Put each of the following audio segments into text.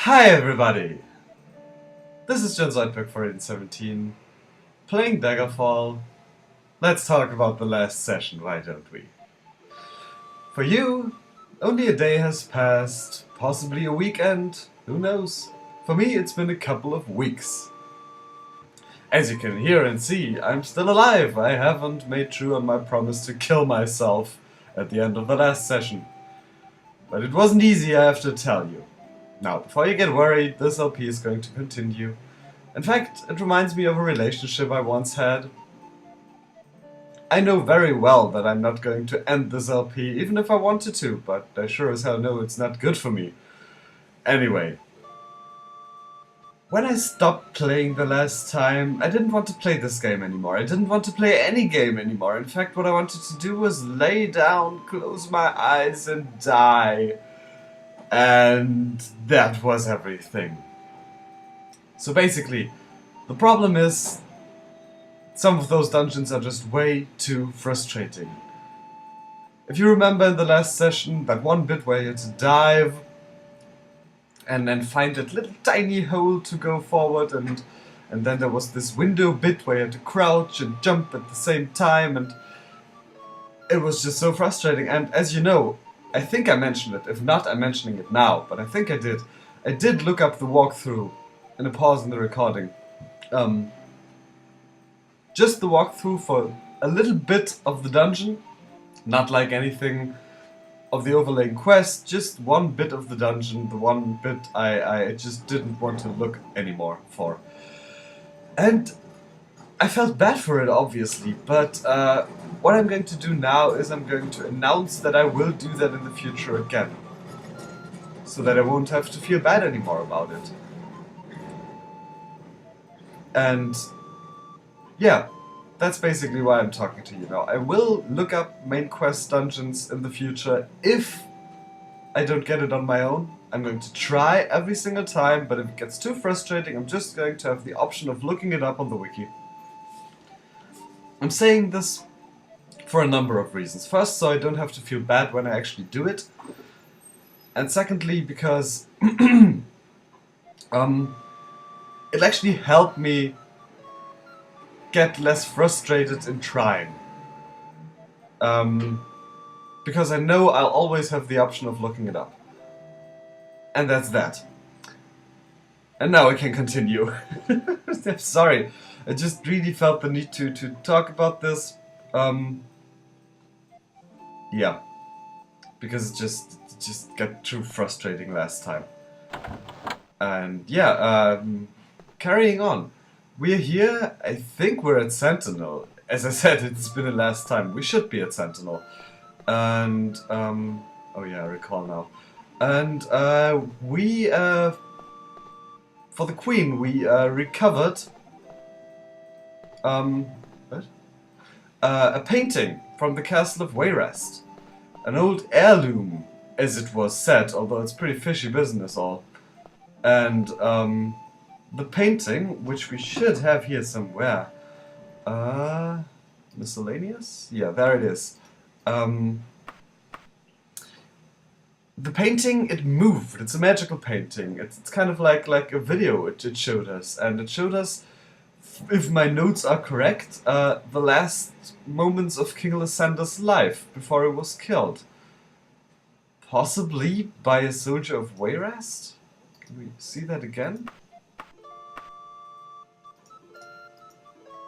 Hi everybody! This is John Zoidberg for 1817, playing Daggerfall. Let's talk about the last session, why don't we? For you, only a day has passed, possibly a weekend, who knows? For me, it's been a couple of weeks. As you can hear and see, I'm still alive. I haven't made true on my promise to kill myself at the end of the last session. But it wasn't easy, I have to tell you. Now, before you get worried, this LP is going to continue. In fact, it reminds me of a relationship I once had. I know very well that I'm not going to end this LP, even if I wanted to, but I sure as hell know it's not good for me. Anyway. When I stopped playing the last time, I didn't want to play this game anymore. I didn't want to play any game anymore. In fact, what I wanted to do was lay down, close my eyes and die. And that was everything. So basically, the problem is some of those dungeons are just way too frustrating. If you remember in the last session, that one bit where you had to dive and then find that little tiny hole to go forward, and then there was this window bit where you had to crouch and jump at the same time, and it was just so frustrating. And as you know, I think I mentioned it, if not I'm mentioning it now, but I think I did. I did look up the walkthrough in a pause in the recording. Just the walkthrough for a little bit of the dungeon, not like anything of the overlaying quest, just one bit of the dungeon, the one bit I just didn't want to look anymore for. And I felt bad for it, obviously, but what I'm going to do now is I'm going to announce that I will do that in the future again. So that I won't have to feel bad anymore about it. And yeah, that's basically why I'm talking to you now. I will look up main quest dungeons in the future if I don't get it on my own. I'm going to try every single time, but if it gets too frustrating, I'm just going to have the option of looking it up on the wiki. I'm saying this for a number of reasons. First, so I don't have to feel bad when I actually do it. And secondly, because it actually helped me get less frustrated in trying. Because I know I'll always have the option of looking it up. And that's that. And now I can continue. I'm sorry. I just really felt the need to talk about this. Yeah. Because it just got too frustrating last time. And yeah, carrying on. We're here, I think we're at Sentinel. As I said, it's been the last time. We should be at Sentinel. And, oh yeah, I recall now. And, we, for the Queen, we, recovered, what? A painting from the Castle of Wayrest. An old heirloom, as it was said, although it's pretty fishy business all. And, the painting, which we should have here somewhere. Miscellaneous? Yeah, there it is. The painting, it moved. It's a magical painting. It's kind of like a video it showed us. And it showed us, if my notes are correct, the last moments of King Lysander's life before he was killed. Possibly by a soldier of Wayrest? Can we see that again?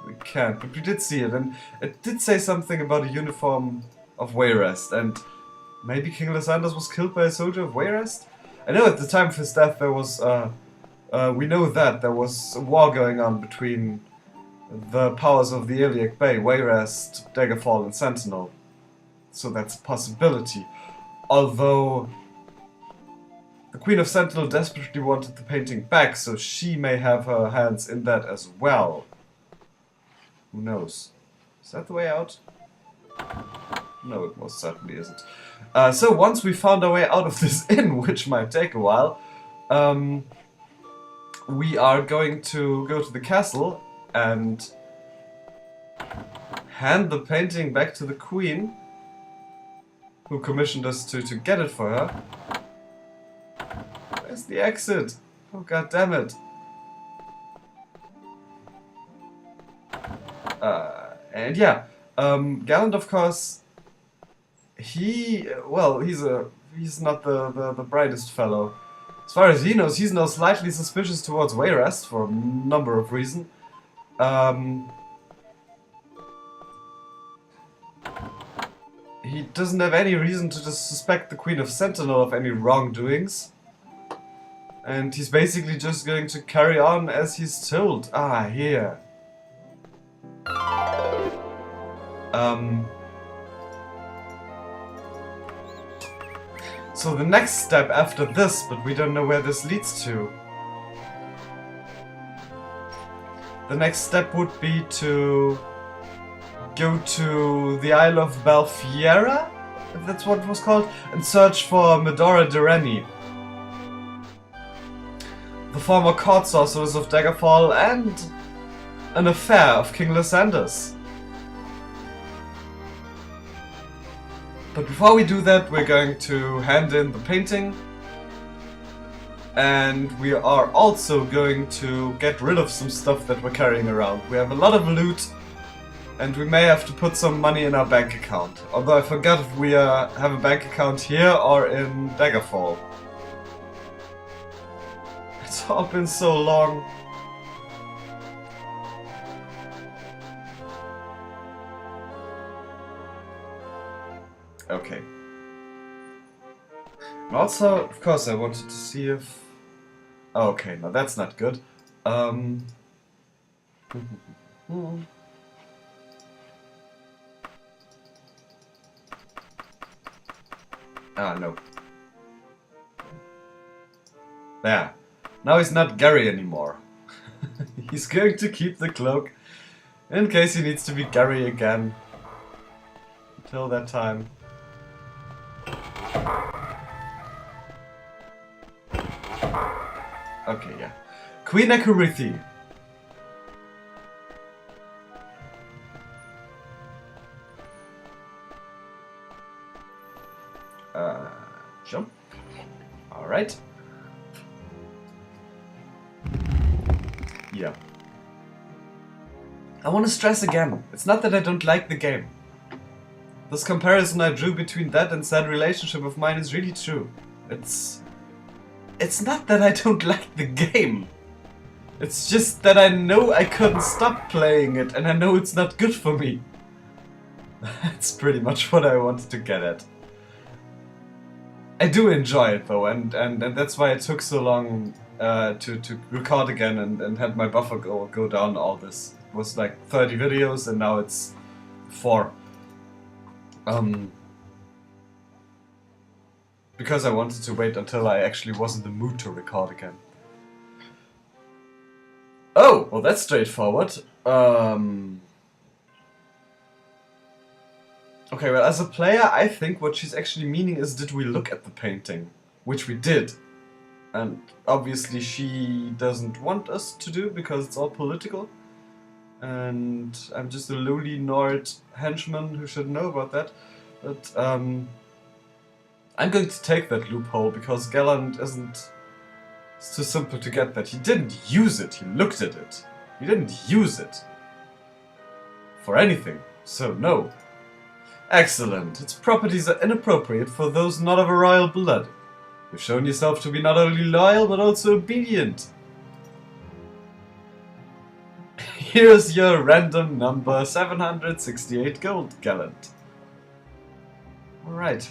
We can't, but we did see it, and it did say something about a uniform of Wayrest, and maybe King Lysander was killed by a soldier of Wayrest? I know at the time of his death there was, we know that there was a war going on between the powers of the Iliac Bay, Wayrest, Daggerfall and Sentinel. So that's a possibility. Although the Queen of Sentinel desperately wanted the painting back, so she may have her hands in that as well. Who knows? Is that the way out? No, it most certainly isn't. So once we found our way out of this inn, which might take a while, we are going to go to the castle and hand the painting back to the Queen, who commissioned us to get it for her. Where's the exit? Oh, god damn it. And yeah, Gallant, of course, well, he's not the brightest fellow. As far as he knows, he's now slightly suspicious towards Wayrest for a number of reasons. He doesn't have any reason to just suspect the Queen of Sentinel of any wrongdoings. And he's basically just going to carry on as he's told. Ah, here. So the next step after this, but we don't know where this leads to. The next step would be to go to the Isle of Balfiera, if that's what it was called, and search for Medora Direni, the former court sorceress of Daggerfall and an affair of King Lysander's. But before we do that, we're going to hand in the painting, and we are also going to get rid of some stuff that we're carrying around. We have a lot of loot, and we may have to put some money in our bank account. Although I forgot if we have a bank account here or in Daggerfall. It's all been so long. Okay. And also, of course, I wanted to see if... Oh, okay, no, that's not good. Ah, no. There. Now he's not Gary anymore. He's going to keep the cloak in case he needs to be Gary again. Until that time. Okay, yeah. Queen Akurithi. Jump. Alright. Yeah. I want to stress again, it's not that I don't like the game. This comparison I drew between that and said relationship of mine is really true. It's not that I don't like the game. It's just that I know I couldn't stop playing it and I know it's not good for me. That's pretty much what I wanted to get at. I do enjoy it though, and that's why it took so long to record again and had my buffer go down all this. It was like 30 videos and now it's 4. Because I wanted to wait until I actually was in the mood to record again. Oh, well that's straightforward. Okay, well as a player I think what she's actually meaning is, did we look at the painting? Which we did. And obviously she doesn't want us to do because it's all political. And I'm just a lowly Nord henchman who should know about that. But I'm going to take that loophole because Gallant isn't... It's too simple to get that. He didn't use it, he looked at it. He didn't use it. For anything. So no. Excellent. Its properties are inappropriate for those not of a royal blood. You've shown yourself to be not only loyal but also obedient. Here's your random number, 768 gold, Gallant. Alright.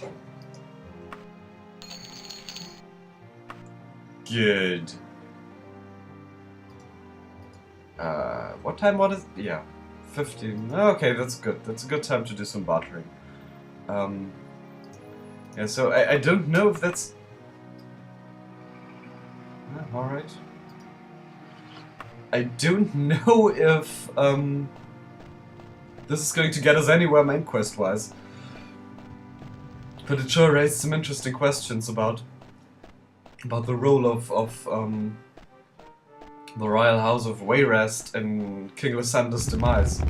Good. What time was it? Yeah, 15. Okay, that's good. That's a good time to do some bartering. Yeah, so I don't know if that's... Alright. I don't know if this is going to get us anywhere main quest-wise. But it sure raised some interesting questions about the role of the Royal House of Wayrest and King Lysander's demise.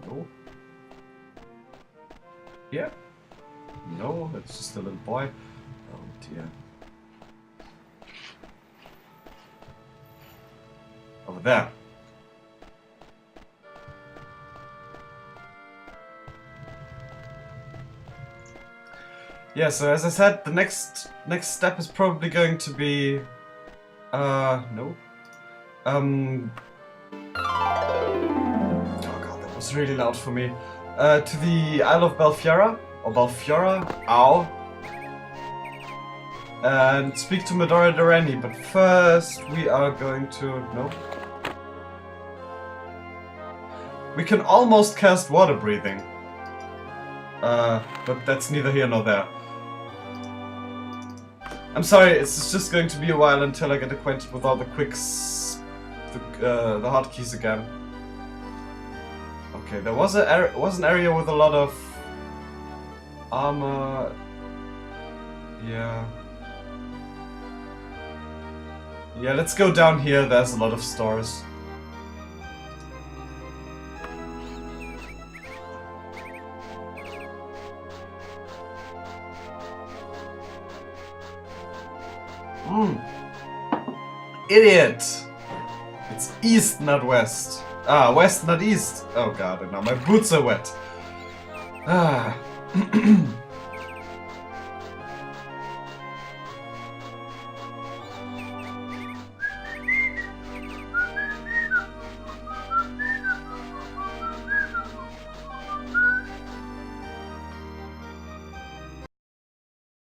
No. Here? No, it's just a little boy. Oh dear. Over there. Yeah, so as I said, the next step is probably going to be no. Oh god, that was really loud for me. To the Isle of Belfiora, or Balfiora, ow. And speak to Medora Durrani, but first we are going to... no. We can almost cast water breathing. But that's neither here nor there. I'm sorry, it's just going to be a while until I get acquainted with all the quicks, the hotkeys again. Okay, there was an area with a lot of armor. Yeah. Yeah, let's go down here. There's a lot of stores. Idiot! It's east, not west. Ah, west, not east. Oh god, and now my boots are wet. Ah.